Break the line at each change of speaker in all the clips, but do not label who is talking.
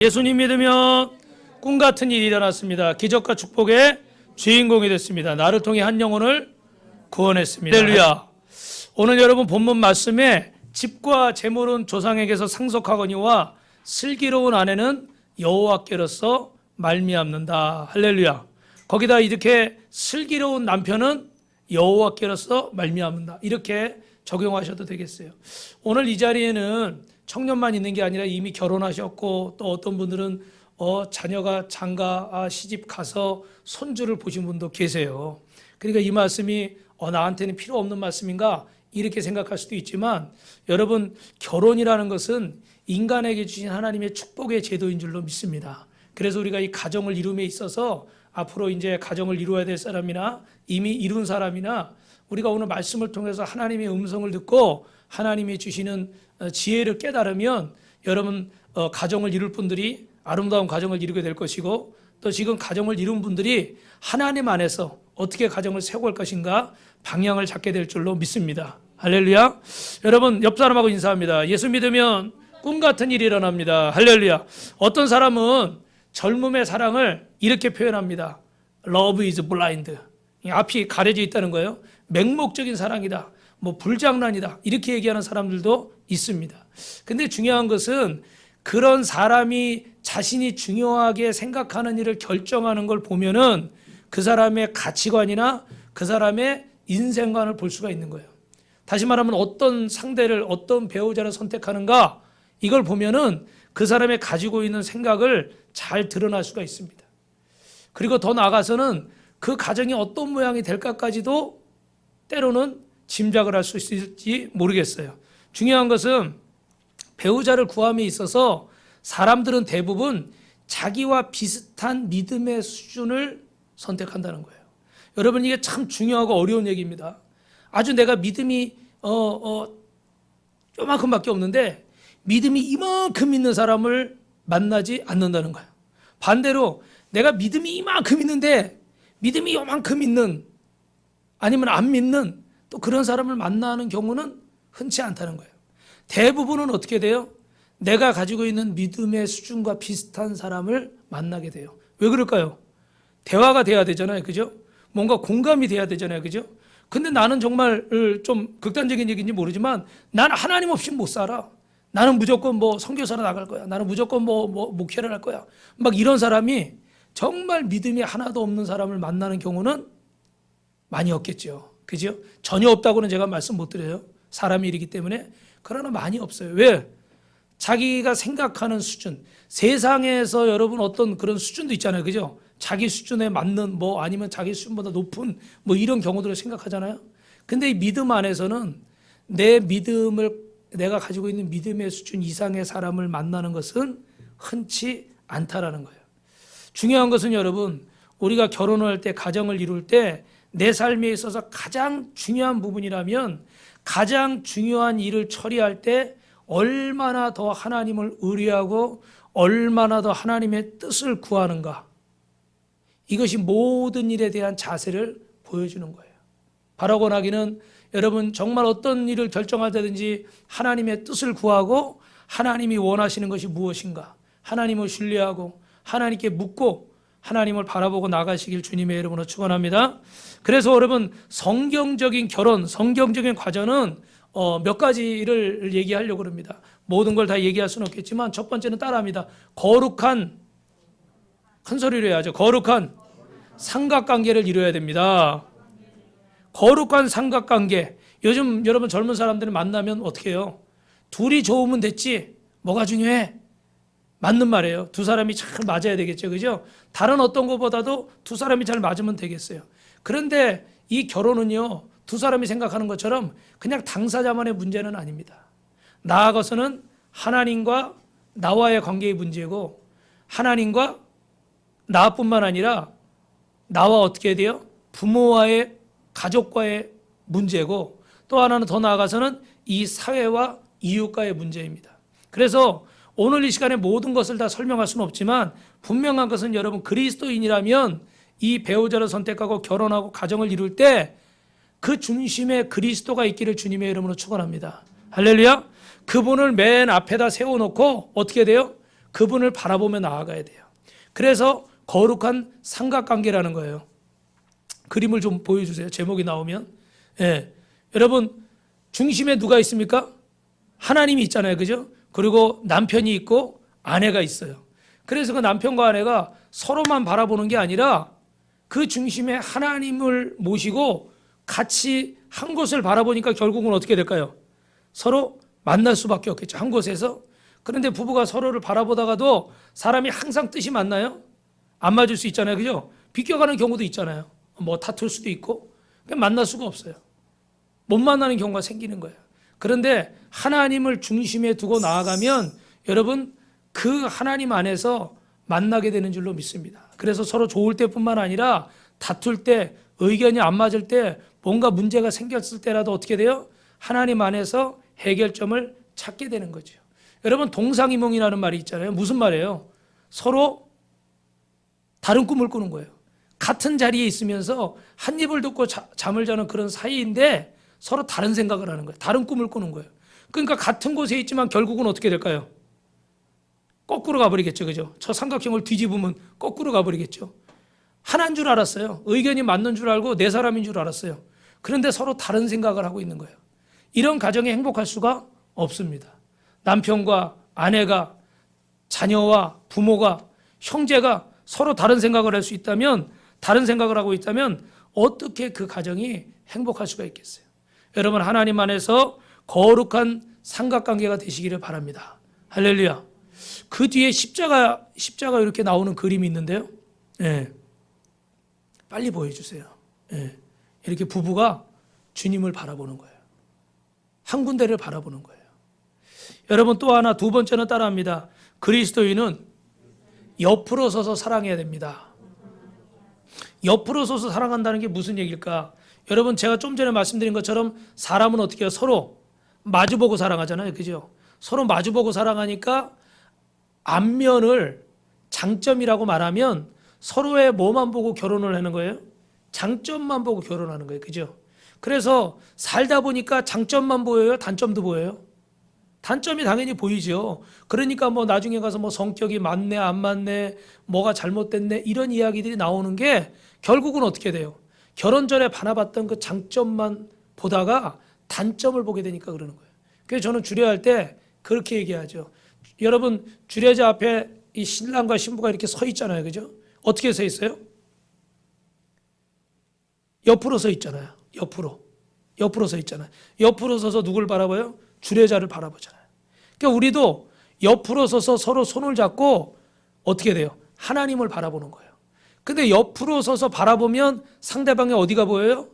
예수님 믿으면 꿈같은 일이 일어났습니다. 기적과 축복의 주인공이 됐습니다. 나를 통해 한 영혼을 구원했습니다. 할렐루야. 오늘 여러분 본문 말씀에 집과 재물은 조상에게서 상속하거니와 슬기로운 아내는 여호와께로서 말미암는다. 할렐루야. 거기다 이렇게 슬기로운 남편은 여호와께로서 말미암는다. 이렇게 적용하셔도 되겠어요. 오늘 이 자리에는 청년만 있는 게 아니라 이미 결혼하셨고 또 어떤 분들은 자녀가 장가 시집 가서 손주를 보신 분도 계세요. 그러니까 이 말씀이 나한테는 필요 없는 말씀인가 이렇게 생각할 수도 있지만 여러분, 결혼이라는 것은 인간에게 주신 하나님의 축복의 제도인 줄로 믿습니다. 그래서 우리가 이 가정을 이룸에 있어서 앞으로 이제 가정을 이루어야 될 사람이나 이미 이룬 사람이나 우리가 오늘 말씀을 통해서 하나님의 음성을 듣고 하나님이 주시는 지혜를 깨달으면 여러분 가정을 이룰 분들이 아름다운 가정을 이루게 될 것이고 또 지금 가정을 이룬 분들이 하나님 안에서 어떻게 가정을 세워갈 것인가 방향을 잡게 될 줄로 믿습니다. 할렐루야. 여러분 옆 사람하고 인사합니다. 예수 믿으면 꿈같은 일이 일어납니다. 할렐루야. 어떤 사람은 젊음의 사랑을 이렇게 표현합니다. Love is blind. 앞이 가려져 있다는 거예요. 맹목적인 사랑이다. 뭐 불장난이다. 이렇게 얘기하는 사람들도 있습니다. 근데 중요한 것은 그런 사람이 자신이 중요하게 생각하는 일을 결정하는 걸 보면은 그 사람의 가치관이나 그 사람의 인생관을 볼 수가 있는 거예요. 다시 말하면 어떤 상대를, 어떤 배우자를 선택하는가 이걸 보면은 그 사람의 가지고 있는 생각을 잘 드러날 수가 있습니다. 그리고 더 나아가서는 그 가정이 어떤 모양이 될까까지도 때로는 짐작을 할 수 있을지 모르겠어요. 중요한 것은 배우자를 구함에 있어서 사람들은 대부분 자기와 비슷한 믿음의 수준을 선택한다는 거예요. 여러분, 이게 참 중요하고 어려운 얘기입니다. 아주 내가 믿음이 요만큼밖에 없는데 믿음이 이만큼 있는 사람을 만나지 않는다는 거예요. 반대로 내가 믿음이 이만큼 있는데 믿음이 요만큼 있는 아니면 안 믿는 또 그런 사람을 만나는 경우는 흔치 않다는 거예요. 대부분은 어떻게 돼요? 내가 가지고 있는 믿음의 수준과 비슷한 사람을 만나게 돼요. 왜 그럴까요? 대화가 돼야 되잖아요. 그죠? 뭔가 공감이 돼야 되잖아요. 그죠? 근데 나는 정말 좀 극단적인 얘기인지 모르지만 나는 하나님 없이 못 살아. 나는 무조건 뭐 선교사로 나갈 거야. 나는 무조건 뭐 목회를 할 거야. 막 이런 사람이 정말 믿음이 하나도 없는 사람을 만나는 경우는 많이 없겠죠. 그죠? 전혀 없다고는 제가 말씀 못 드려요. 사람이 일이기 때문에. 그러나 많이 없어요. 왜? 자기가 생각하는 수준, 세상에서 여러분 어떤 그런 수준도 있잖아요. 그죠? 자기 수준에 맞는 뭐 아니면 자기 수준보다 높은 뭐 이런 경우들을 생각하잖아요. 근데 이 믿음 안에서는 내 믿음을, 내가 가지고 있는 믿음의 수준 이상의 사람을 만나는 것은 흔치 않다라는 거예요. 중요한 것은 여러분, 우리가 결혼을 할 때, 가정을 이룰 때 내 삶에 있어서 가장 중요한 부분이라면 가장 중요한 일을 처리할 때 얼마나 더 하나님을 의뢰하고 얼마나 더 하나님의 뜻을 구하는가, 이것이 모든 일에 대한 자세를 보여주는 거예요. 바라고 나기는 여러분 정말 어떤 일을 결정할 때든지 하나님의 뜻을 구하고 하나님이 원하시는 것이 무엇인가 하나님을 신뢰하고 하나님께 묻고 하나님을 바라보고 나가시길 주님의 이름으로 축원합니다. 그래서 여러분 성경적인 결혼, 성경적인 과정은 몇 가지를 얘기하려고 합니다. 모든 걸 다 얘기할 수는 없겠지만 첫 번째는 따라합니다. 거룩한, 큰 소리로 해야죠. 거룩한 삼각관계를 이루어야 됩니다. 거룩한 삼각관계. 요즘 여러분 젊은 사람들을 만나면 어떻게 해요? 둘이 좋으면 됐지 뭐가 중요해? 맞는 말이에요. 두 사람이 잘 맞아야 되겠죠. 그죠? 다른 어떤 것보다도 두 사람이 잘 맞으면 되겠어요. 그런데 이 결혼은요, 두 사람이 생각하는 것처럼 그냥 당사자만의 문제는 아닙니다. 나아가서는 하나님과 나와의 관계의 문제고 하나님과 나뿐만 아니라 나와 어떻게 해야 돼요? 부모와의, 가족과의 문제고 또 하나는 더 나아가서는 이 사회와 이웃과의 문제입니다. 그래서 오늘 이 시간에 모든 것을 다 설명할 수는 없지만 분명한 것은 여러분 그리스도인이라면 이 배우자를 선택하고 결혼하고 가정을 이룰 때 그 중심에 그리스도가 있기를 주님의 이름으로 축원합니다. 할렐루야. 그분을 맨 앞에다 세워놓고 어떻게 돼요? 그분을 바라보며 나아가야 돼요. 그래서 거룩한 삼각관계라는 거예요. 그림을 좀 보여주세요. 제목이 나오면. 예. 여러분, 중심에 누가 있습니까? 하나님이 있잖아요. 그죠? 그리고 남편이 있고 아내가 있어요. 그래서 그 남편과 아내가 서로만 바라보는 게 아니라 그 중심에 하나님을 모시고 같이 한 곳을 바라보니까 결국은 어떻게 될까요? 서로 만날 수밖에 없겠죠. 한 곳에서. 그런데 부부가 서로를 바라보다가도 사람이 항상 뜻이 맞나요? 안 맞을 수 있잖아요. 그죠? 비껴가는 경우도 있잖아요. 뭐 다툴 수도 있고. 만날 수가 없어요. 못 만나는 경우가 생기는 거예요. 그런데 하나님을 중심에 두고 나아가면 여러분 그 하나님 안에서 만나게 되는 줄로 믿습니다. 그래서 서로 좋을 때뿐만 아니라 다툴 때, 의견이 안 맞을 때, 뭔가 문제가 생겼을 때라도 어떻게 돼요? 하나님 안에서 해결점을 찾게 되는 거죠. 여러분 동상이몽이라는 말이 있잖아요. 무슨 말이에요? 서로 다른 꿈을 꾸는 거예요. 같은 자리에 있으면서 한 입을 듣고 잠을 자는 그런 사이인데 서로 다른 생각을 하는 거예요. 다른 꿈을 꾸는 거예요. 그러니까 같은 곳에 있지만 결국은 어떻게 될까요? 거꾸로 가버리겠죠. 그죠? 저 삼각형을 뒤집으면 거꾸로 가버리겠죠. 하나인 줄 알았어요. 의견이 맞는 줄 알고 내 사람인 줄 알았어요. 그런데 서로 다른 생각을 하고 있는 거예요. 이런 가정이 행복할 수가 없습니다. 남편과 아내가, 자녀와 부모가, 형제가 서로 다른 생각을 할 수 있다면, 다른 생각을 하고 있다면 어떻게 그 가정이 행복할 수가 있겠어요? 여러분 하나님 안에서 거룩한 삼각관계가 되시기를 바랍니다. 할렐루야. 그 뒤에 십자가 이렇게 나오는 그림이 있는데요. 예. 빨리 보여주세요. 예. 이렇게 부부가 주님을 바라보는 거예요. 한 군데를 바라보는 거예요. 여러분 또 하나, 두 번째는 따라합니다. 그리스도인은 옆으로 서서 사랑해야 됩니다. 옆으로 서서 사랑한다는 게 무슨 얘기일까? 여러분 제가 좀 전에 말씀드린 것처럼 사람은 어떻게 해요? 서로 마주보고 사랑하잖아요. 그죠? 서로 마주보고 사랑하니까 앞면을 장점이라고 말하면 서로의 뭐만 보고 결혼을 하는 거예요? 장점만 보고 결혼하는 거예요. 그죠? 그래서 살다 보니까 장점만 보여요? 단점도 보여요? 단점이 당연히 보이죠. 그러니까 뭐 나중에 가서 뭐 성격이 맞네, 안 맞네, 뭐가 잘못됐네, 이런 이야기들이 나오는 게 결국은 어떻게 돼요? 결혼 전에 바라봤던 그 장점만 보다가 단점을 보게 되니까 그러는 거예요. 그래서 저는 주례할 때 그렇게 얘기하죠. 여러분, 주례자 앞에 이 신랑과 신부가 이렇게 서 있잖아요. 그죠? 어떻게 서 있어요? 옆으로 서 있잖아요. 옆으로 서 있잖아요. 옆으로 서서 누굴 바라봐요? 주례자를 바라보잖아요. 그러니까 우리도 옆으로 서서 서로 손을 잡고 어떻게 돼요? 하나님을 바라보는 거예요. 근데 옆으로 서서 바라보면 상대방의 어디가 보여요?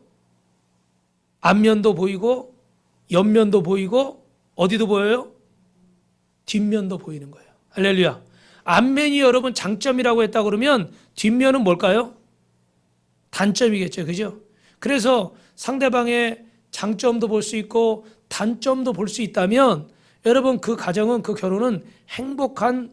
앞면도 보이고 옆면도 보이고 어디도 보여요? 뒷면도 보이는 거예요. 할렐루야. 앞면이 여러분 장점이라고 했다 그러면 뒷면은 뭘까요? 단점이겠죠. 그죠? 그래서 상대방의 장점도 볼 수 있고 단점도 볼 수 있다면 여러분 그 가정은, 그 결혼은 행복한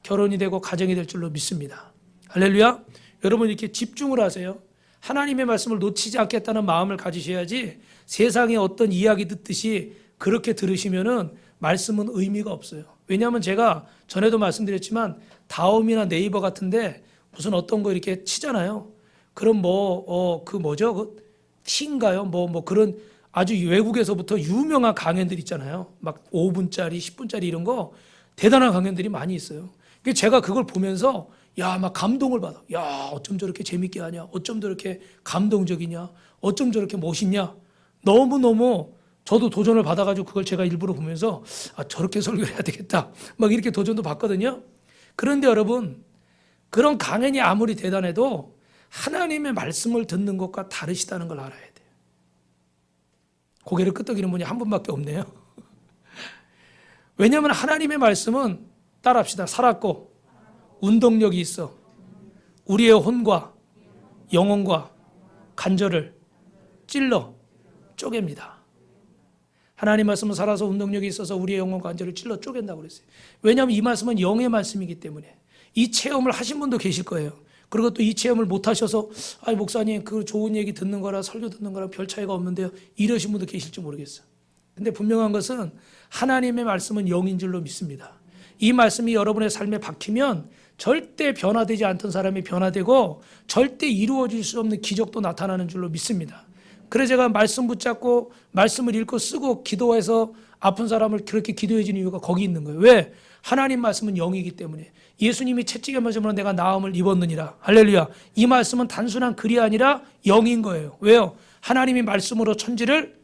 결혼이 되고 가정이 될 줄로 믿습니다. 할렐루야. 여러분 이렇게 집중을 하세요. 하나님의 말씀을 놓치지 않겠다는 마음을 가지셔야지 세상의 어떤 이야기 듣듯이 그렇게 들으시면은 말씀은 의미가 없어요. 왜냐하면 제가 전에도 말씀드렸지만 다음이나 네이버 같은데 무슨 어떤 거 이렇게 치잖아요. 그럼 그 뭐죠? 그 티인가요? 뭐 그런 아주 외국에서부터 유명한 강연들 있잖아요. 막 5분짜리, 10분짜리 이런 거 대단한 강연들이 많이 있어요. 제가 그걸 보면서 막 감동을 받아. 어쩜 저렇게 재밌게 하냐? 어쩜 저렇게 감동적이냐? 어쩜 저렇게 멋있냐? 너무너무 저도 도전을 받아가지고 그걸 제가 일부러 보면서 저렇게 설교를 해야 되겠다. 막 이렇게 도전도 받거든요. 그런데 여러분, 그런 강연이 아무리 대단해도 하나님의 말씀을 듣는 것과 다르시다는 걸 알아야 돼요. 고개를 끄덕이는 분이 한 분밖에 없네요. 왜냐하면 하나님의 말씀은 따라합시다. 살았고 운동력이 있어. 우리의 혼과 영혼과 간절을 찔러 쪼갭니다. 하나님 말씀은 살아서 운동력이 있어서 우리의 영혼과 간절을 찔러 쪼갠다고 그랬어요. 왜냐하면 이 말씀은 영의 말씀이기 때문에. 이 체험을 하신 분도 계실 거예요. 그리고 또 이 체험을 못 하셔서 목사님 그 좋은 얘기 듣는 거라 설교 듣는 거랑 별 차이가 없는데요, 이러신 분도 계실지 모르겠어요. 근데 분명한 것은 하나님의 말씀은 영인 줄로 믿습니다. 이 말씀이 여러분의 삶에 박히면 절대 변화되지 않던 사람이 변화되고 절대 이루어질 수 없는 기적도 나타나는 줄로 믿습니다. 그래서 제가 말씀 붙잡고 말씀을 읽고 쓰고 기도해서 아픈 사람을 그렇게 기도해 주는 이유가 거기 있는 거예요. 왜? 하나님 말씀은 영이기 때문에. 예수님이 채찍에 맞으므로 내가 나음을 입었느니라. 할렐루야. 이 말씀은 단순한 글이 아니라 영인 거예요. 왜요? 하나님이 말씀으로 천지를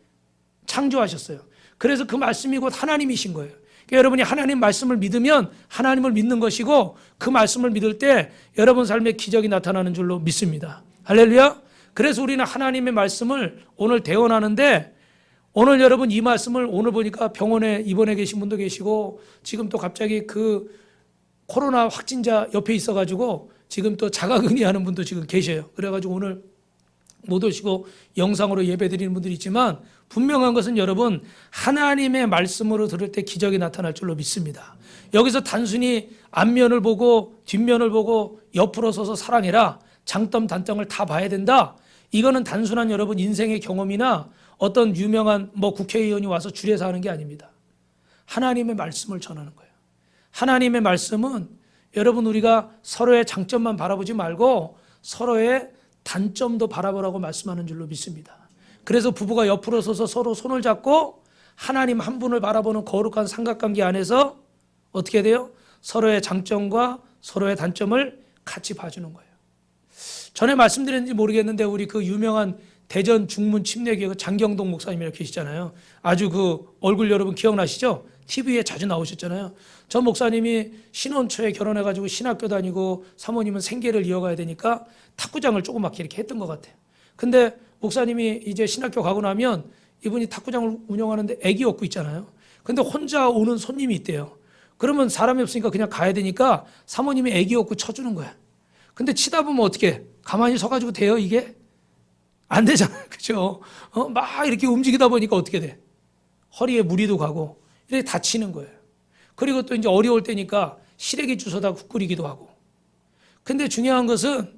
창조하셨어요. 그래서 그 말씀이 곧 하나님이신 거예요. 그러니까 여러분이 하나님 말씀을 믿으면 하나님을 믿는 것이고 그 말씀을 믿을 때 여러분 삶에 기적이 나타나는 줄로 믿습니다. 할렐루야. 그래서 우리는 하나님의 말씀을 오늘 대언하는데 오늘 여러분 이 말씀을 오늘 보니까 병원에 입원해 계신 분도 계시고 지금 또 갑자기 그 코로나 확진자 옆에 있어가지고 지금 또 자가격리하는 분도 지금 계셔요. 그래가지고 오늘 못 오시고 영상으로 예배 드리는 분들이 있지만 분명한 것은 여러분 하나님의 말씀으로 들을 때 기적이 나타날 줄로 믿습니다. 여기서 단순히 앞면을 보고 뒷면을 보고 옆으로 서서 사랑해라 장점 단점을 다 봐야 된다. 이거는 단순한 여러분 인생의 경험이나 어떤 유명한 국회의원이 와서 줄에서 하는 게 아닙니다. 하나님의 말씀을 전하는 거예요. 하나님의 말씀은 여러분 우리가 서로의 장점만 바라보지 말고 서로의 단점도 바라보라고 말씀하는 줄로 믿습니다. 그래서 부부가 옆으로 서서 서로 손을 잡고 하나님 한 분을 바라보는 거룩한 삼각관계 안에서 어떻게 돼요? 서로의 장점과 서로의 단점을 같이 봐주는 거예요. 전에 말씀드렸는지 모르겠는데 우리 그 유명한 대전 중문 침례교회 장경동 목사님이라고 계시잖아요. 아주 그 얼굴 여러분 기억나시죠? TV에 자주 나오셨잖아요. 저 목사님이 신혼 초에 결혼해가지고 신학교 다니고 사모님은 생계를 이어가야 되니까 탁구장을 조그맣게 이렇게 했던 것 같아요. 근데 목사님이 이제 신학교 가고 나면 이분이 탁구장을 운영하는데 애기 업고 있잖아요. 근데 혼자 오는 손님이 있대요. 그러면 사람이 없으니까 그냥 가야 되니까 사모님이 애기 업고 쳐주는 거야. 근데 치다 보면 어떻게 가만히 서가지고 돼요 이게? 안 되잖아요. 그죠? 막 이렇게 움직이다 보니까 어떻게 돼? 허리에 무리도 가고 이렇게 다치는 거예요. 그리고 또 이제 어려울 때니까 시래기 주워다 국 끓이기도 하고. 근데 중요한 것은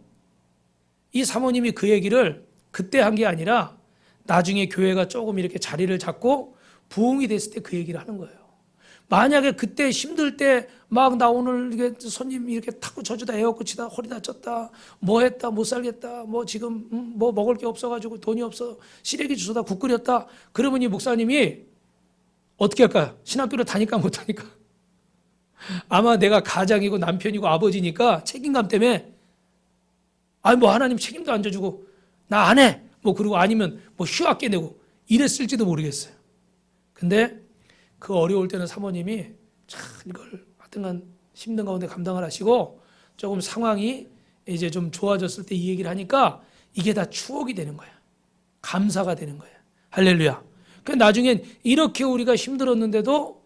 이 사모님이 그 얘기를 그때 한 게 아니라 나중에 교회가 조금 이렇게 자리를 잡고 부흥이 됐을 때 그 얘기를 하는 거예요. 만약에 그때 힘들 때 막 나 오늘 이게 손님 이렇게 탁구 쳐주다 에어컨 치다 허리 다쳤다 뭐 했다 못 살겠다 뭐 지금 뭐 먹을 게 없어가지고 돈이 없어 시래기 주워다 국 끓였다 그러면 이 목사님이 어떻게 할까요? 신학교를 다니까 못하니까 아마 내가 가장이고 남편이고 아버지니까 책임감 때문에 아니 뭐 하나님 책임도 안 져주고 나 안 해 뭐 그리고 아니면 뭐 휴학계 내고 이랬을지도 모르겠어요. 근데 그 어려울 때는 사모님이 참 이걸 하여튼간 힘든 가운데 감당을 하시고 조금 상황이 이제 좀 좋아졌을 때 이 얘기를 하니까 이게 다 추억이 되는 거야. 감사가 되는 거야. 할렐루야. 그러니까 나중엔 이렇게 우리가 힘들었는데도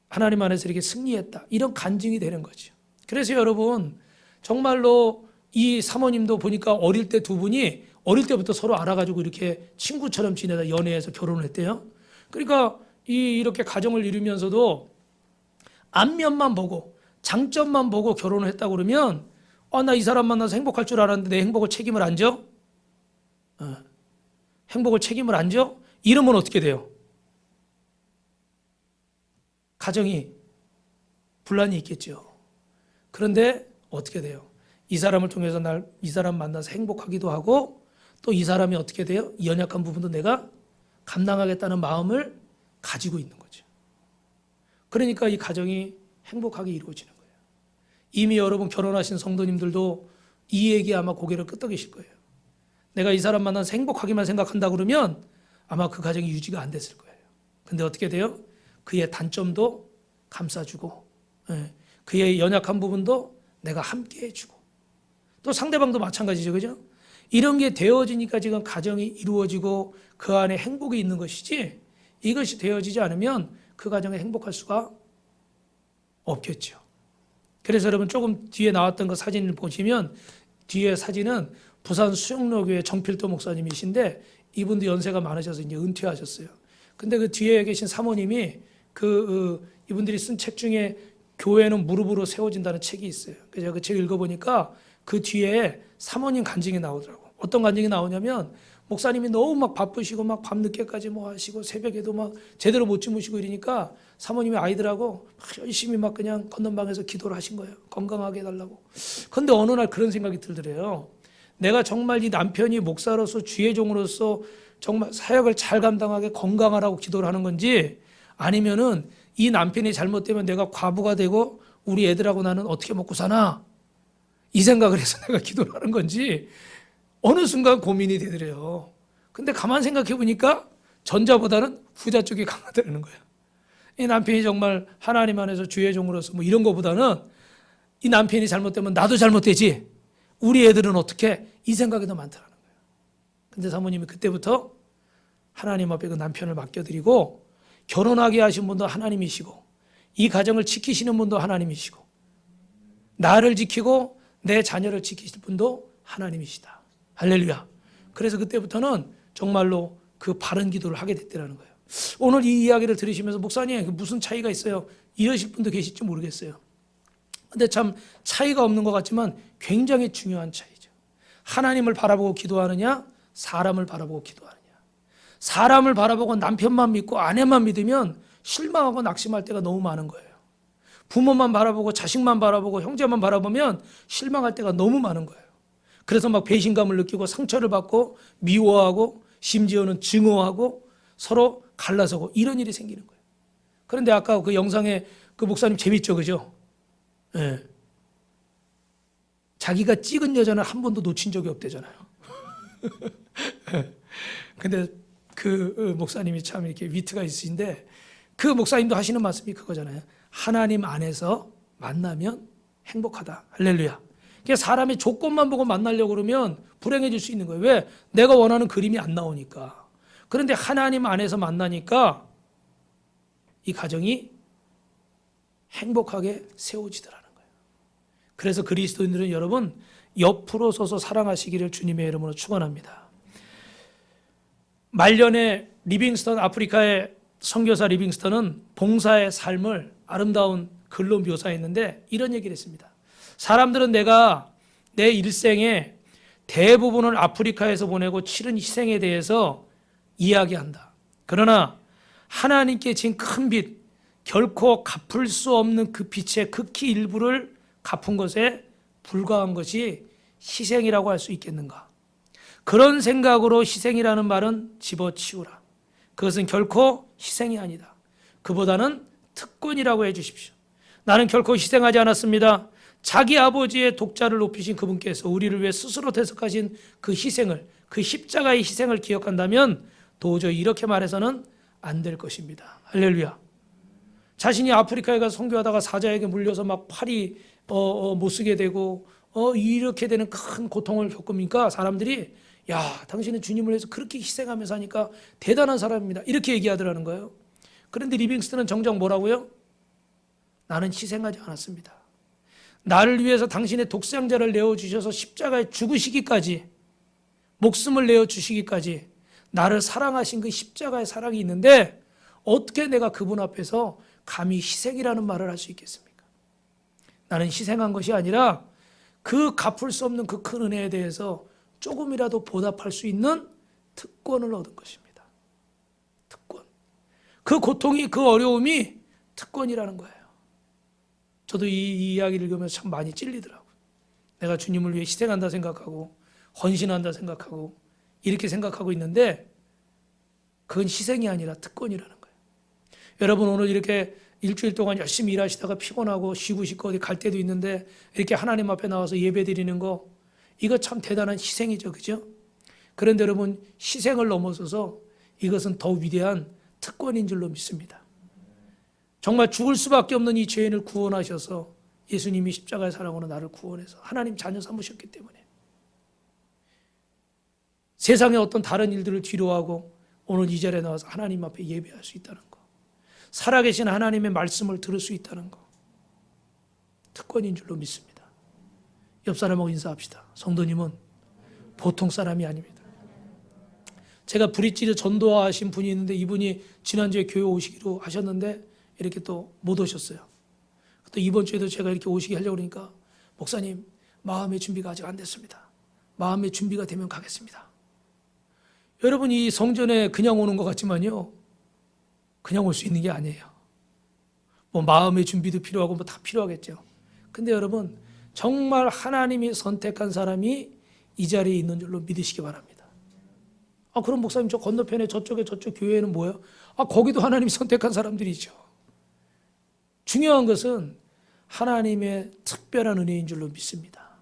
하나님 안에서 이렇게 승리했다. 이런 간증이 되는 거죠. 그래서 여러분 정말로 이 사모님도 보니까 어릴 때 두 분이 어릴 때부터 서로 알아가지고 이렇게 친구처럼 지내다 연애해서 결혼을 했대요. 그러니까 이렇게 가정을 이루면서도 앞면만 보고 장점만 보고 결혼을 했다고 그러면 나 이 사람 만나서 행복할 줄 알았는데 내 행복을 책임을 안 져? 행복을 책임을 안 져? 이러면 어떻게 돼요? 가정이 분란이 있겠죠. 그런데 어떻게 돼요? 이 사람을 통해서 이 사람 만나서 행복하기도 하고 또 이 사람이 어떻게 돼요? 이 연약한 부분도 내가 감당하겠다는 마음을 가지고 있는 거죠. 그러니까 이 가정이 행복하게 이루어지는 거예요. 이미 여러분 결혼하신 성도님들도 이 얘기에 아마 고개를 끄덕이실 거예요. 내가 이 사람 만나서 행복하기만 생각한다 그러면 아마 그 가정이 유지가 안 됐을 거예요. 근데 어떻게 돼요? 그의 단점도 감싸주고 그의 연약한 부분도 내가 함께 해주고 또 상대방도 마찬가지죠. 그죠? 이런 게 되어지니까 지금 가정이 이루어지고 그 안에 행복이 있는 것이지 이것이 되어지지 않으면 그 가정에 행복할 수가 없겠죠. 그래서 여러분 조금 뒤에 나왔던 그 사진을 보시면 뒤에 사진은 부산 수영로교회 정필도 목사님이신데 이분도 연세가 많으셔서 이제 은퇴하셨어요. 근데 그 뒤에 계신 사모님이 이분들이 쓴 책 중에 교회는 무릎으로 세워진다는 책이 있어요. 그래서 제가 그 책 읽어보니까 그 뒤에 사모님 간증이 나오더라고. 어떤 간증이 나오냐면 목사님이 너무 막 바쁘시고 막 밤늦게까지 뭐 하시고 새벽에도 막 제대로 못 주무시고 이러니까 사모님이 아이들하고 막 열심히 막 그냥 건넌방에서 기도를 하신 거예요. 건강하게 해달라고. 그런데 어느 날 그런 생각이 들더래요. 내가 정말 이 남편이 목사로서 주의 종으로서 정말 사역을 잘 감당하게 건강하라고 기도를 하는 건지, 아니면은 이 남편이 잘못되면 내가 과부가 되고 우리 애들하고 나는 어떻게 먹고 사나, 이 생각을 해서 내가 기도를 하는 건지 어느 순간 고민이 되더래요. 근데 가만 생각해 보니까 전자보다는 후자 쪽이 강하다는 거예요. 이 남편이 정말 하나님 안에서 주의 종으로서 뭐 이런 거보다는 이 남편이 잘못되면 나도 잘못되지, 우리 애들은 어떻게, 이 생각이 더 많더라는 거예요. 근데 사모님이 그때부터 하나님 앞에 그 남편을 맡겨드리고, 결혼하게 하신 분도 하나님이시고 이 가정을 지키시는 분도 하나님이시고 나를 지키고 내 자녀를 지키실 분도 하나님이시다. 할렐루야. 그래서 그때부터는 정말로 그 바른 기도를 하게 됐다는 거예요. 오늘 이 이야기를 들으시면서 목사님 무슨 차이가 있어요? 이러실 분도 계실지 모르겠어요. 근데 참 차이가 없는 것 같지만 굉장히 중요한 차이죠. 하나님을 바라보고 기도하느냐, 사람을 바라보고 기도하느냐. 사람을 바라보고 남편만 믿고 아내만 믿으면 실망하고 낙심할 때가 너무 많은 거예요. 부모만 바라보고 자식만 바라보고 형제만 바라보면 실망할 때가 너무 많은 거예요. 그래서 막 배신감을 느끼고 상처를 받고 미워하고 심지어는 증오하고 서로 갈라서고 이런 일이 생기는 거예요. 그런데 아까 그 영상에 그 목사님 재밌죠, 그죠? 예. 자기가 찍은 여자는 한 번도 놓친 적이 없대잖아요. 근데 그 목사님이 참 이렇게 위트가 있으신데, 그 목사님도 하시는 말씀이 그거잖아요. 하나님 안에서 만나면 행복하다. 할렐루야. 사람의 조건만 보고 만나려고 그러면 불행해질 수 있는 거예요. 왜? 내가 원하는 그림이 안 나오니까. 그런데 하나님 안에서 만나니까 이 가정이 행복하게 세워지더라는 거예요. 그래서 그리스도인들은 여러분 옆으로 서서 사랑하시기를 주님의 이름으로 축원합니다. 말년에 리빙스턴, 아프리카의 선교사 리빙스턴은 봉사의 삶을 아름다운 글로 묘사했는데 이런 얘기를 했습니다. 사람들은 내가 내 일생에 대부분을 아프리카에서 보내고 치른 희생에 대해서 이야기한다. 그러나 하나님께 진 큰 빚, 결코 갚을 수 없는 그 빚의 극히 일부를 갚은 것에 불과한 것이 희생이라고 할 수 있겠는가? 그런 생각으로 희생이라는 말은 집어치우라. 그것은 결코 희생이 아니다. 그보다는 특권이라고 해 주십시오. 나는 결코 희생하지 않았습니다. 자기 아버지의 독자를 높이신 그분께서 우리를 위해 스스로 대속하신 그 희생을, 그 십자가의 희생을 기억한다면 도저히 이렇게 말해서는 안 될 것입니다. 할렐루야. 자신이 아프리카에 가서 선교하다가 사자에게 물려서 막 팔이 못 쓰게 되고 이렇게 되는 큰 고통을 겪으니까 사람들이, 야, 당신은 주님을 위해서 그렇게 희생하면서 하니까 대단한 사람입니다. 이렇게 얘기하더라는 거예요. 그런데 리빙스턴은 정작 뭐라고요? 나는 희생하지 않았습니다. 나를 위해서 당신의 독생자를 내어주셔서 십자가에 죽으시기까지, 목숨을 내어주시기까지 나를 사랑하신 그 십자가의 사랑이 있는데 어떻게 내가 그분 앞에서 감히 희생이라는 말을 할 수 있겠습니까? 나는 희생한 것이 아니라 그 갚을 수 없는 그 큰 은혜에 대해서 조금이라도 보답할 수 있는 특권을 얻은 것입니다. 특권. 그 고통이, 그 어려움이 특권이라는 거예요. 저도 이 이야기를 읽으면서 참 많이 찔리더라고요. 내가 주님을 위해 희생한다 생각하고 헌신한다 생각하고 이렇게 생각하고 있는데 그건 희생이 아니라 특권이라는 거예요. 여러분 오늘 이렇게 일주일 동안 열심히 일하시다가 피곤하고 쉬고 싶고 어디 갈 때도 있는데 이렇게 하나님 앞에 나와서 예배 드리는 거, 이거 참 대단한 희생이죠. 그죠? 그런데 여러분 희생을 넘어서서 이것은 더 위대한 특권인 줄로 믿습니다. 정말 죽을 수밖에 없는 이 죄인을 구원하셔서 예수님이 십자가의 사랑으로 나를 구원해서 하나님 자녀 삼으셨기 때문에 세상의 어떤 다른 일들을 뒤로하고 오늘 이 자리에 나와서 하나님 앞에 예배할 수 있다는 거, 살아계신 하나님의 말씀을 들을 수 있다는 거, 특권인 줄로 믿습니다. 옆 사람하고 인사합시다. 성도님은 보통 사람이 아닙니다. 제가 브릿지를 전도하신 분이 있는데 이분이 지난주에 교회 오시기로 하셨는데 이렇게 또 못 오셨어요. 또 이번 주에도 제가 이렇게 오시게 하려고 그러니까 목사님 마음의 준비가 아직 안 됐습니다. 마음의 준비가 되면 가겠습니다. 여러분 이 성전에 그냥 오는 것 같지만요, 그냥 올 수 있는 게 아니에요. 뭐 마음의 준비도 필요하고 뭐 다 필요하겠죠. 근데 여러분 정말 하나님이 선택한 사람이 이 자리에 있는 줄로 믿으시기 바랍니다. 아, 그럼 목사님 저 건너편에 저쪽 교회는 뭐예요? 아, 거기도 하나님이 선택한 사람들이죠. 중요한 것은 하나님의 특별한 은혜인 줄로 믿습니다.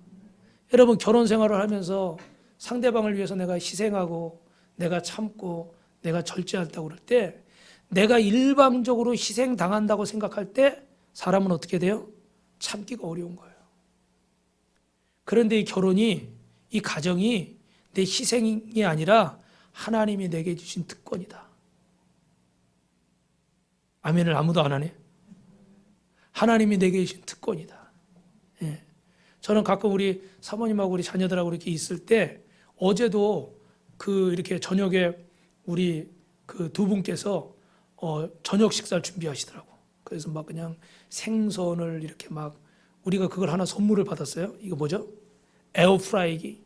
여러분 결혼 생활을 하면서 상대방을 위해서 내가 희생하고 내가 참고 내가 절제한다고 그럴 때, 내가 일방적으로 희생당한다고 생각할 때 사람은 어떻게 돼요? 참기가 어려운 거예요. 그런데 이 결혼이, 이 가정이 내 희생이 아니라 하나님이 내게 주신 특권이다. 아멘을 아무도 안 하네. 하나님이 내게 주신 특권이다. 예. 저는 가끔 우리 사모님하고 우리 자녀들하고 이렇게 있을 때, 어제도 이렇게 저녁에 우리 그 두 분께서 저녁 식사를 준비하시더라고. 그래서 막 그냥 생선을 이렇게 막, 우리가 그걸 하나 선물을 받았어요. 이거 뭐죠? 에어프라이기.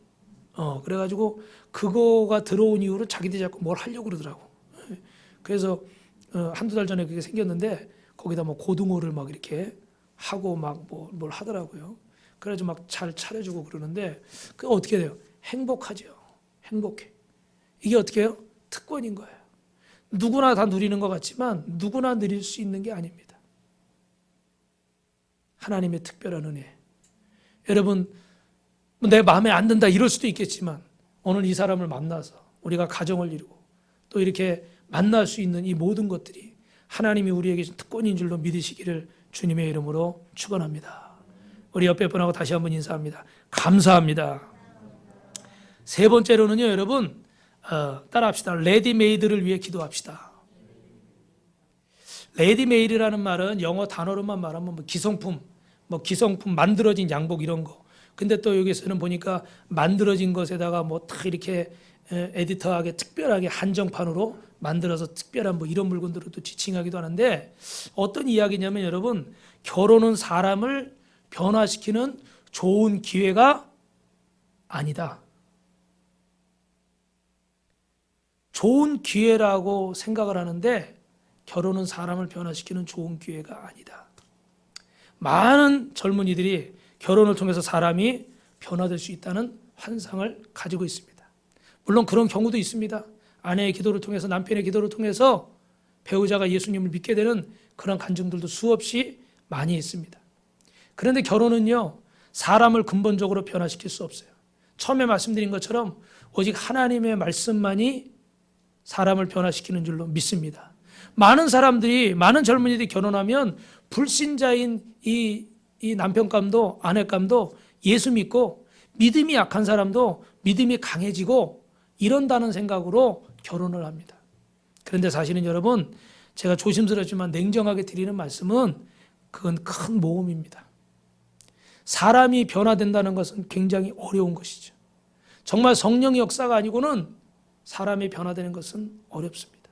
그래가지고 그거가 들어온 이후로 자기들이 자꾸 뭘 하려고 그러더라고. 그래서 한두 달 전에 그게 생겼는데 거기다 뭐 고등어를 막 이렇게 하고 막 뭘 하더라고요. 그래가지고 막 잘 차려주고 그러는데, 그 어떻게 돼요? 행복하죠. 행복해. 이게 어떻게 해요? 특권인 거예요. 누구나 다 누리는 것 같지만 누구나 누릴 수 있는 게 아닙니다. 하나님의 특별한 은혜. 여러분 내 마음에 안 든다 이럴 수도 있겠지만, 오늘 이 사람을 만나서 우리가 가정을 이루고 또 이렇게 만날 수 있는 이 모든 것들이 하나님이 우리에게 준 특권인 줄로 믿으시기를 주님의 이름으로 축원합니다. 우리 옆에 분하고 다시 한번 인사합니다. 감사합니다. 세 번째로는요, 여러분 따라합시다. 레디메이드를 위해 기도합시다. 레디메이드라는 말은 영어 단어로만 말하면 기성품, 기성품 만들어진 양복 이런 거. 근데 또 여기서는 보니까 만들어진 것에다가 딱 이렇게 에디터하게 특별하게 한정판으로 만들어서 특별한 이런 물건들을 또 지칭하기도 하는데, 어떤 이야기냐면 여러분, 결혼은 사람을 변화시키는 좋은 기회가 아니다. 좋은 기회라고 생각을 하는데 결혼은 사람을 변화시키는 좋은 기회가 아니다. 많은 젊은이들이 결혼을 통해서 사람이 변화될 수 있다는 환상을 가지고 있습니다. 물론 그런 경우도 있습니다. 아내의 기도를 통해서, 남편의 기도를 통해서 배우자가 예수님을 믿게 되는 그런 간증들도 수없이 많이 있습니다. 그런데 결혼은요, 사람을 근본적으로 변화시킬 수 없어요. 처음에 말씀드린 것처럼 오직 하나님의 말씀만이 사람을 변화시키는 줄로 믿습니다. 많은 사람들이, 많은 젊은이들이 결혼하면 불신자인 이 남편감도 아내감도 예수 믿고, 믿음이 약한 사람도 믿음이 강해지고 이런다는 생각으로 결혼을 합니다. 그런데 사실은 여러분, 제가 조심스럽지만 냉정하게 드리는 말씀은 그건 큰 모험입니다. 사람이 변화된다는 것은 굉장히 어려운 것이죠. 정말 성령의 역사가 아니고는 사람이 변화되는 것은 어렵습니다.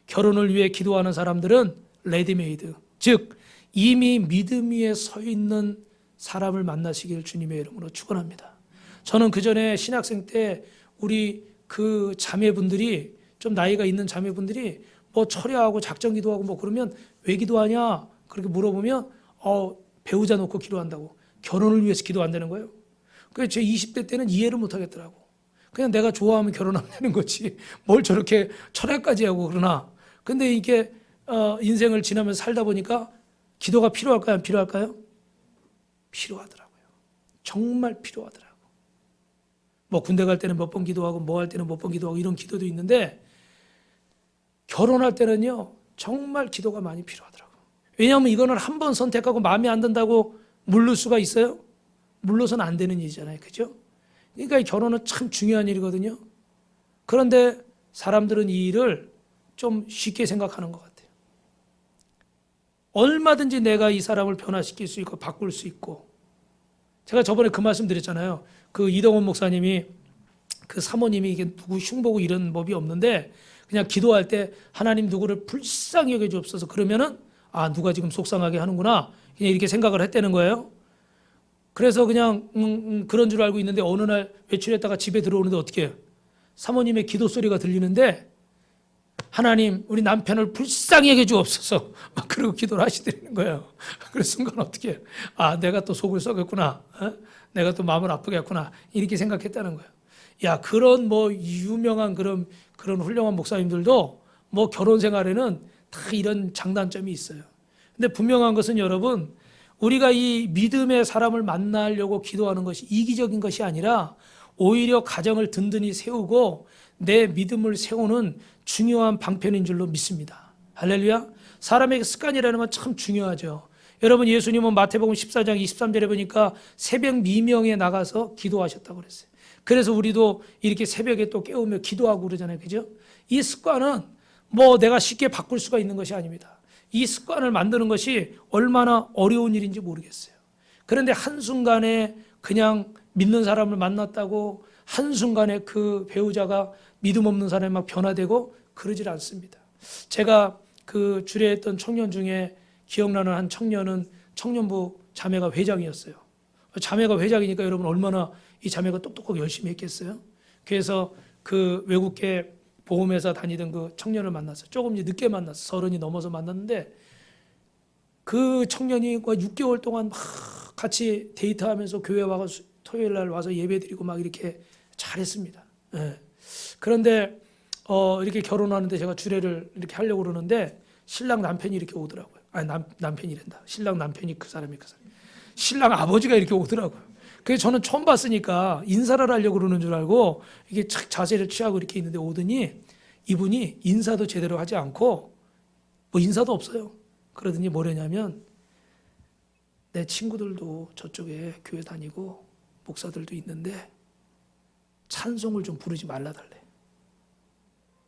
결혼을 위해 기도하는 사람들은 레디메이드, 즉 이미 믿음 위에 서 있는 사람을 만나시길 주님의 이름으로 축원합니다. 저는 그 전에 신학생 때 우리 그 자매분들이, 좀 나이가 있는 자매분들이 철야하고 작정 기도하고 그러면 왜 기도하냐 그렇게 물어보면 배우자 놓고 기도한다고, 결혼을 위해서 기도한다는 거예요. 그래서 제 20대 때는 이해를 못 하겠더라고. 그냥 내가 좋아하면 결혼하면 되는 거지 뭘 저렇게 철야까지 하고 그러나. 근데 이게 인생을 지나면서 살다 보니까 기도가 필요할까요? 안 필요할까요? 필요하더라고요. 정말 필요하더라고요. 군대 갈 때는 몇 번 기도하고 할 때는 몇 번 기도하고 이런 기도도 있는데, 결혼할 때는요 정말 기도가 많이 필요하더라고요. 왜냐하면 이거는 한 번 선택하고 마음에 안 든다고 물를 수가 있어요? 물러서는 안 되는 일이잖아요. 그죠? 그러니까 이 결혼은 참 중요한 일이거든요. 그런데 사람들은 이 일을 좀 쉽게 생각하는 것 같아요. 얼마든지 내가 이 사람을 변화시킬 수 있고 바꿀 수 있고, 제가 저번에 그 말씀 드렸잖아요. 그 이동원 목사님이, 그 사모님이 이게 누구 흉보고 이런 법이 없는데 그냥 기도할 때 하나님 누구를 불쌍히 여겨 주옵소서 그러면은 누가 지금 속상하게 하는구나 그냥 이렇게 생각을 했다는 거예요. 그래서 그냥 그런 줄 알고 있는데 어느 날 외출했다가 집에 들어오는데 어떻게 해요? 사모님의 기도 소리가 들리는데 하나님 우리 남편을 불쌍히 여겨 주옵소서 막 그러고 기도를 하시더라는 거예요. 그래서 순간 어떻게 해요? 아 내가 또 속을 썩였구나. 내가 또 마음을 아프게 했구나. 이렇게 생각했다는 거예요. 야 그런 뭐 유명한 그런 훌륭한 목사님들도 뭐 결혼 생활에는 다 이런 장단점이 있어요. 근데 분명한 것은 여러분 우리가 이 믿음의 사람을 만나려고 기도하는 것이 이기적인 것이 아니라 오히려 가정을 든든히 세우고 내 믿음을 세우는 중요한 방편인 줄로 믿습니다. 할렐루야. 사람에게 습관이라는 건 참 중요하죠. 여러분 예수님은 마태복음 14장 23절에 보니까 새벽 미명에 나가서 기도하셨다고 그랬어요. 그래서 우리도 이렇게 새벽에 또 깨우며 기도하고 그러잖아요. 그죠? 이 습관은 뭐 내가 쉽게 바꿀 수가 있는 것이 아닙니다. 이 습관을 만드는 것이 얼마나 어려운 일인지 모르겠어요. 그런데 한순간에 그냥 믿는 사람을 만났다고 한순간에 그 배우자가 믿음 없는 사람이 막 변화되고 그러질 않습니다. 제가 그 주례했던 청년 중에 기억나는 한 청년은 청년부 자매가 회장이었어요. 자매가 회장이니까 여러분 얼마나 이 자매가 똑똑하게 열심히 했겠어요. 그래서 그 외국계 보험회사 다니던 그 청년을 만났어요. 조금 늦게 만났어요. 30이 넘어서 만났는데 그 청년이 6개월 동안 막 같이 데이트하면서 교회 와서 토요일 날 와서 예배드리고 막 이렇게 잘했습니다. 예. 그런데 이렇게 결혼하는데 제가 주례를 이렇게 하려고 그러는데 신랑 남편이 이렇게 오더라고요. 아니 남편이란다. 신랑 남편이 그 사람이 신랑 아버지가 이렇게 오더라고요. 그래서 저는 처음 봤으니까 인사를 하려고 그러는 줄 알고 이게 착 자세를 취하고 이렇게 있는데 오더니 이분이 인사도 제대로 하지 않고 뭐 인사도 없어요. 그러더니 뭐냐면 내 친구들도 저쪽에 교회 다니고 목사들도 있는데 찬송을 좀 부르지 말라달래.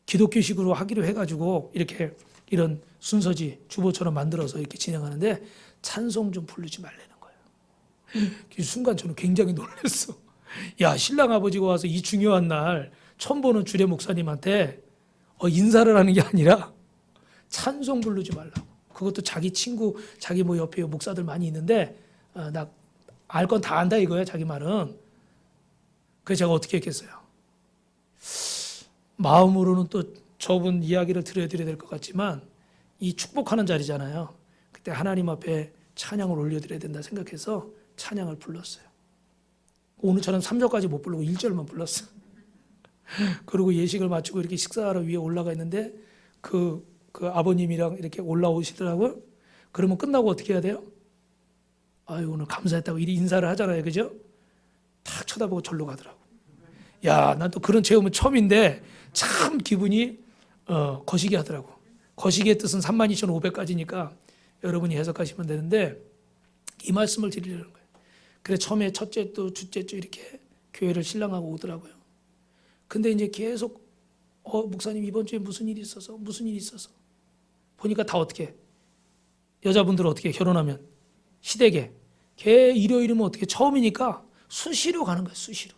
기독교식으로 하기로 해가지고 이렇게 이런 순서지 주보처럼 만들어서 이렇게 진행하는데 찬송 좀 부르지 말라는 거예요. 그 순간 저는 굉장히 놀랐어. 야 신랑 아버지가 와서 이 중요한 날 처음 보는 주례 목사님한테 인사를 하는 게 아니라 찬송 부르지 말라고. 그것도 자기 친구, 자기 뭐 옆에 목사들 많이 있는데 나 알 건 다 안다 이거야 자기 말은. 그래서 제가 어떻게 했겠어요? 마음으로는 또 저분 이야기를 들려드려야 될 것 같지만 이 축복하는 자리잖아요. 그때 하나님 앞에 찬양을 올려드려야 된다 생각해서 찬양을 불렀어요. 오늘처럼 3절까지 못 부르고 1절만 불렀어요. 그리고 예식을 마치고 이렇게 식사하러 위에 올라가 있는데 그 아버님이랑 이렇게 올라오시더라고요. 그러면 끝나고 어떻게 해야 돼요? 아유 오늘 감사했다고 이리 인사를 하잖아요. 그죠? 탁 쳐다보고 절로 가더라고. 야, 난 또 그런 체험은 처음인데 참 기분이 거시기 하더라고. 거시기의 뜻은 32,500가지니까 여러분이 해석하시면 되는데 이 말씀을 드리려는 거예요. 그래 처음에 첫째 주, 둘째 주 이렇게 교회를 신랑하고 오더라고요. 근데 이제 계속 목사님 이번 주에 무슨 일이 있어서 보니까 다 어떻게 여자분들은 어떻게 결혼하면 시댁에 걔 일요일이면 어떻게 처음이니까 수시로 가는 거예요. 수시로.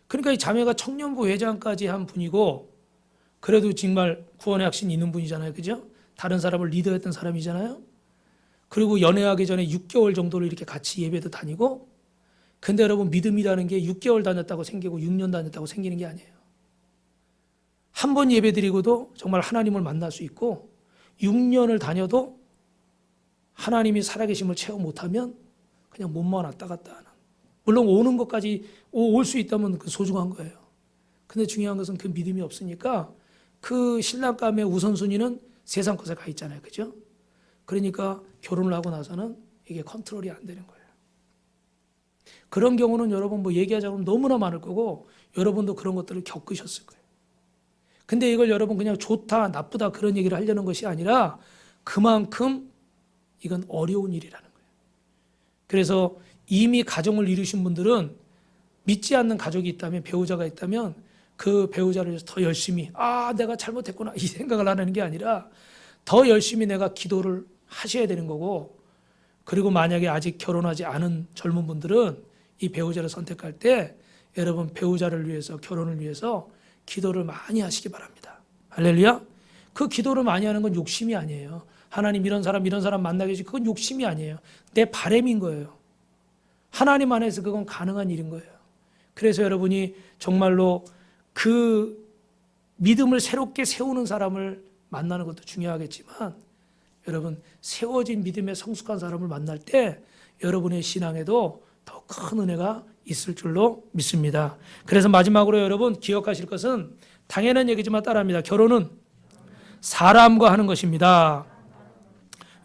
그러니까 이 자매가 청년부 회장까지 한 분이고 그래도 정말 구원의 확신이 있는 분이잖아요. 그죠? 다른 사람을 리더했던 사람이잖아요. 그리고 연애하기 전에 6개월 정도를 이렇게 같이 예배도 다니고 근데 여러분 믿음이라는 게 6개월 다녔다고 생기고 6년 다녔다고 생기는 게 아니에요. 한 번 예배 드리고도 정말 하나님을 만날 수 있고 6년을 다녀도 하나님이 살아계심을 체험 못하면 그냥 몸만 왔다 갔다 하는. 물론 오는 것까지 올 수 있다면 그 소중한 거예요. 근데 중요한 것은 그 믿음이 없으니까 그 신랑감의 우선순위는 세상 것에 가 있잖아요. 그죠? 그러니까 결혼을 하고 나서는 이게 컨트롤이 안 되는 거예요. 그런 경우는 여러분 뭐 얘기하자면 너무나 많을 거고 여러분도 그런 것들을 겪으셨을 거예요. 근데 이걸 여러분 그냥 좋다 나쁘다 그런 얘기를 하려는 것이 아니라 그만큼 이건 어려운 일이라는 거예요. 그래서 이미 가정을 이루신 분들은 믿지 않는 가족이 있다면 배우자가 있다면 그 배우자를 위해서 더 열심히 내가 잘못했구나 이 생각을 하는 게 아니라 더 열심히 내가 기도를 하셔야 되는 거고 그리고 만약에 아직 결혼하지 않은 젊은 분들은 이 배우자를 선택할 때 여러분 배우자를 위해서 결혼을 위해서 기도를 많이 하시기 바랍니다. 할렐루야. 그 기도를 많이 하는 건 욕심이 아니에요. 하나님 이런 사람 만나게 해주시 그건 욕심이 아니에요. 내 바람인 거예요. 하나님 안에서 그건 가능한 일인 거예요. 그래서 여러분이 정말로 그 믿음을 새롭게 세우는 사람을 만나는 것도 중요하겠지만 여러분 세워진 믿음에 성숙한 사람을 만날 때 여러분의 신앙에도 더 큰 은혜가 있을 줄로 믿습니다. 그래서 마지막으로 여러분 기억하실 것은 당연한 얘기지만 따라합니다. 결혼은 사람과 하는 것입니다.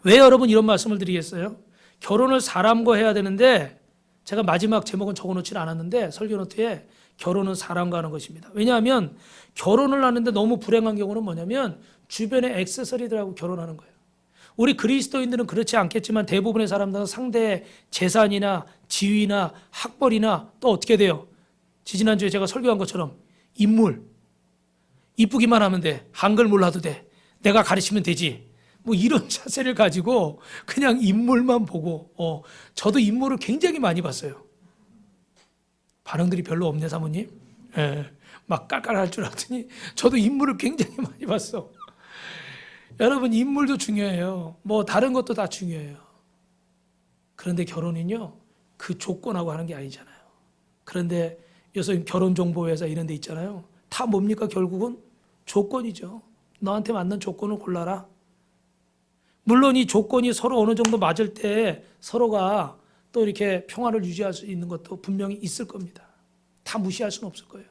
왜 여러분 이런 말씀을 드리겠어요? 결혼을 사람과 해야 되는데 제가 마지막 제목은 적어놓지는 않았는데 설교 노트에 결혼은 사람과 하는 것입니다. 왜냐하면 결혼을 하는데 너무 불행한 경우는 뭐냐면 주변의 액세서리들하고 결혼하는 거예요. 우리 그리스도인들은 그렇지 않겠지만 대부분의 사람들은 상대의 재산이나 지위나 학벌이나 또 어떻게 돼요? 지지난주에 제가 설교한 것처럼 인물, 이쁘기만 하면 돼. 한글 몰라도 돼. 내가 가르치면 되지. 뭐 이런 자세를 가지고 그냥 인물만 보고 저도 인물을 굉장히 많이 봤어요. 반응들이 별로 없네 사모님. 예, 막 깔깔할 줄 알았더니 저도 인물을 굉장히 많이 봤어. 여러분 인물도 중요해요. 뭐 다른 것도 다 중요해요. 그런데 결혼은요 그 조건하고 하는 게 아니잖아요. 그런데 요새 결혼정보회사 이런 데 있잖아요. 다 뭡니까 결국은? 조건이죠. 너한테 맞는 조건을 골라라. 물론 이 조건이 서로 어느 정도 맞을 때 서로가 또 이렇게 평화를 유지할 수 있는 것도 분명히 있을 겁니다. 다 무시할 수는 없을 거예요.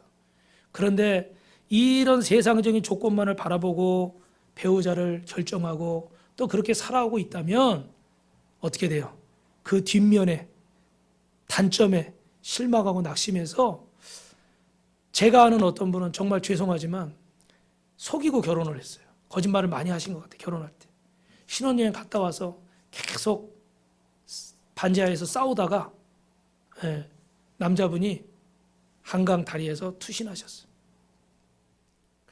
그런데 이런 세상적인 조건만을 바라보고 배우자를 결정하고 또 그렇게 살아오고 있다면 어떻게 돼요? 그 뒷면에 단점에 실망하고 낙심해서 제가 아는 어떤 분은 정말 죄송하지만 속이고 결혼을 했어요. 거짓말을 많이 하신 것 같아요. 결혼할 때. 신혼여행 갔다 와서 계속 반지하에서 싸우다가 남자분이 한강 다리에서 투신하셨어요.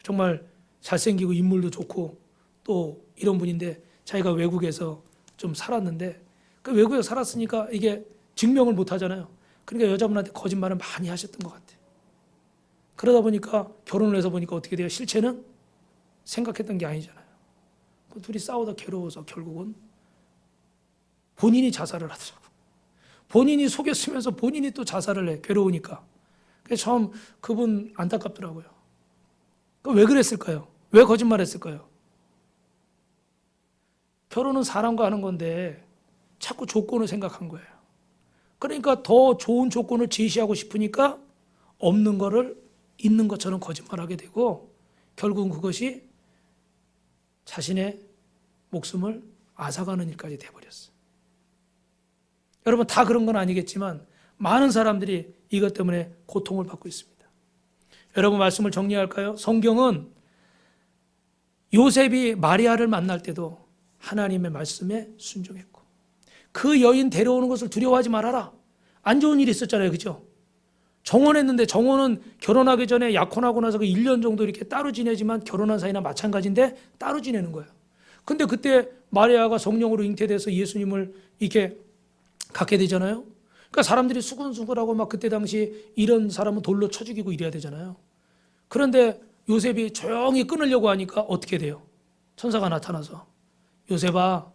정말 잘생기고 인물도 좋고 또 이런 분인데 자기가 외국에서 좀 살았는데 그 외국에서 살았으니까 이게 증명을 못 하잖아요. 그러니까 여자분한테 거짓말을 많이 하셨던 것 같아요. 그러다 보니까 결혼을 해서 보니까 어떻게 돼요? 실체는 생각했던 게 아니잖아요. 둘이 싸우다 괴로워서 결국은 본인이 자살을 하더라고요. 본인이 속였으면서 본인이 또 자살을 해. 괴로우니까. 그래서 처음 그분 안타깝더라고요. 왜 그랬을까요? 왜 거짓말했을까요? 결혼은 사람과 하는 건데 자꾸 조건을 생각한 거예요. 그러니까 더 좋은 조건을 제시하고 싶으니까 없는 거를 있는 것처럼 거짓말하게 되고 결국은 그것이 자신의 목숨을 앗아가는 일까지 돼버렸어요. 여러분 다 그런 건 아니겠지만 많은 사람들이 이것 때문에 고통을 받고 있습니다. 여러분 말씀을 정리할까요? 성경은 요셉이 마리아를 만날 때도 하나님의 말씀에 순종했고 그 여인 데려오는 것을 두려워하지 말아라. 안 좋은 일이 있었잖아요. 그죠? 정혼했는데 정혼은 결혼하기 전에 약혼하고 나서 그 1년 정도 이렇게 따로 지내지만 결혼한 사이나 마찬가지인데 따로 지내는 거예요. 근데 그때 마리아가 성령으로 잉태돼서 예수님을 이렇게 갖게 되잖아요. 그러니까 사람들이 수근수근하고 막 그때 당시 이런 사람은 돌로 쳐 죽이고 이래야 되잖아요. 그런데 요셉이 조용히 끊으려고 하니까 어떻게 돼요? 천사가 나타나서 요셉아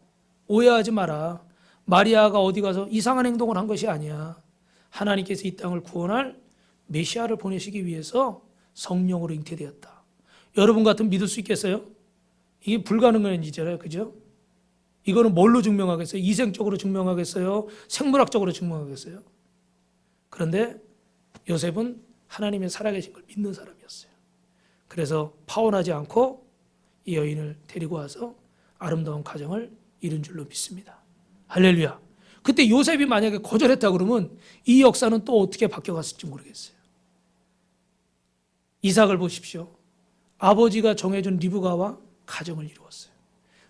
오해하지 마라. 마리아가 어디 가서 이상한 행동을 한 것이 아니야. 하나님께서 이 땅을 구원할 메시아를 보내시기 위해서 성령으로 잉태되었다. 여러분 같으면 믿을 수 있겠어요? 이게 불가능한 일이잖아요. 그죠? 이거는 뭘로 증명하겠어요? 이생적으로 증명하겠어요? 생물학적으로 증명하겠어요? 그런데 요셉은 하나님의 살아계신 걸 믿는 사람이었어요. 그래서 파혼하지 않고 이 여인을 데리고 와서 아름다운 가정을 이룬 줄로 믿습니다. 할렐루야. 그때 요셉이 만약에 거절했다 그러면 이 역사는 또 어떻게 바뀌어갔을지 모르겠어요. 이삭을 보십시오. 아버지가 정해준 리브가와 가정을 이루었어요.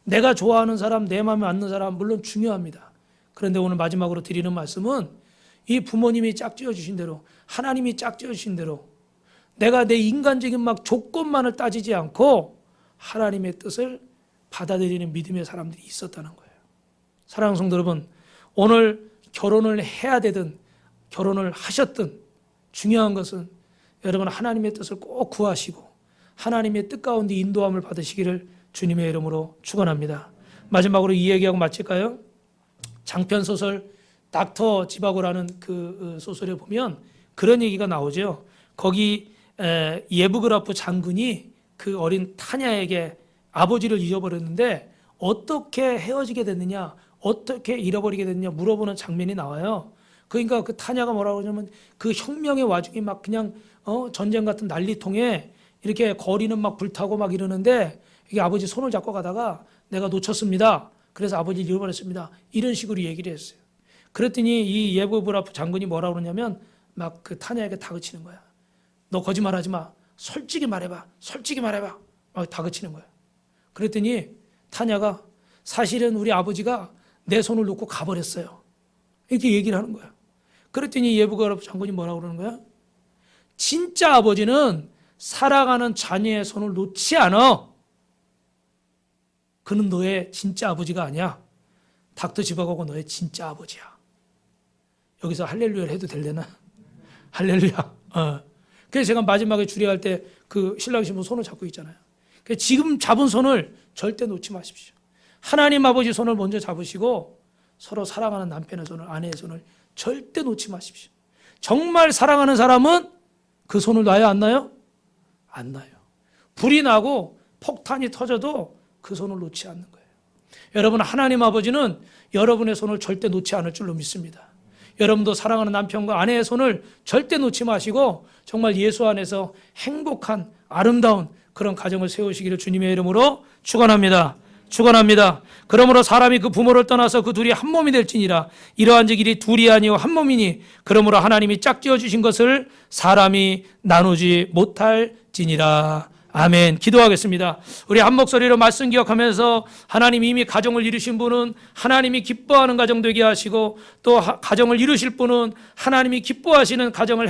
내가 좋아하는 사람, 내 마음에 맞는 사람 물론 중요합니다. 그런데 오늘 마지막으로 드리는 말씀은 이 부모님이 짝지어 주신 대로 하나님이 짝지어 주신 대로 내가 내 인간적인 막 조건만을 따지지 않고 하나님의 뜻을 받아들이는 믿음의 사람들이 있었다는 거예요. 사랑하는 성도 여러분, 오늘 결혼을 해야 되든 결혼을 하셨든 중요한 것은 여러분 하나님의 뜻을 꼭 구하시고 하나님의 뜻 가운데 인도함을 받으시기를 주님의 이름으로 축원합니다. 마지막으로 이 얘기하고 마칠까요? 장편 소설 닥터 지바고라는 그 소설에 보면 그런 얘기가 나오죠. 거기 예브그라프 장군이 그 어린 타냐에게 아버지를 잊어버렸는데 어떻게 헤어지게 됐느냐, 어떻게 잃어버리게 됐느냐 물어보는 장면이 나와요. 그러니까 그 타냐가 뭐라고 하냐면 그 혁명의 와중에 막 그냥 전쟁 같은 난리통에 이렇게 거리는 막 불타고 막 이러는데 이게 아버지 손을 잡고 가다가 내가 놓쳤습니다. 그래서 아버지를 잃어버렸습니다. 이런 식으로 얘기를 했어요. 그랬더니 이 예브그라프 장군이 뭐라고 그러냐면 막 그 타냐에게 다그치는 거야. 너 거짓말하지 마. 솔직히 말해봐. 솔직히 말해봐. 막 다그치는 거야. 그랬더니 타냐가 사실은 우리 아버지가 내 손을 놓고 가버렸어요. 이렇게 얘기를 하는 거야. 그랬더니 예브그라프 장군이 뭐라고 그러는 거야? 진짜 아버지는 사랑하는 자녀의 손을 놓지 않아. 그는 너의 진짜 아버지가 아니야. 닥터 집어가고 너의 진짜 아버지야. 여기서 할렐루야를 해도 되려나? 할렐루야. 그래서 제가 마지막에 주례할 때 그 신랑 신부 손을 잡고 있잖아요. 그래서 지금 잡은 손을 절대 놓지 마십시오. 하나님 아버지 손을 먼저 잡으시고 서로 사랑하는 남편의 손을, 아내의 손을 절대 놓지 마십시오. 정말 사랑하는 사람은 그 손을 놔요, 안 놔요? 안 놔요. 불이 나고 폭탄이 터져도 그 손을 놓지 않는 거예요. 여러분, 하나님 아버지는 여러분의 손을 절대 놓지 않을 줄로 믿습니다. 여러분도 사랑하는 남편과 아내의 손을 절대 놓지 마시고 정말 예수 안에서 행복한 아름다운 그런 가정을 세우시기를 주님의 이름으로 축원합니다. 축원합니다. 그러므로 사람이 그 부모를 떠나서 그 둘이 한 몸이 될지니라. 이러한 일이 둘이 아니요 한 몸이니 그러므로 하나님이 짝지어 주신 것을 사람이 나누지 못할지니라. 아멘. 기도하겠습니다. 우리 한 목소리로 말씀 기억하면서 하나님 이미 가정을 이루신 분은 하나님이 기뻐하는 가정 되게 하시고 또 가정을 이루실 분은 하나님이 기뻐하시는 가정을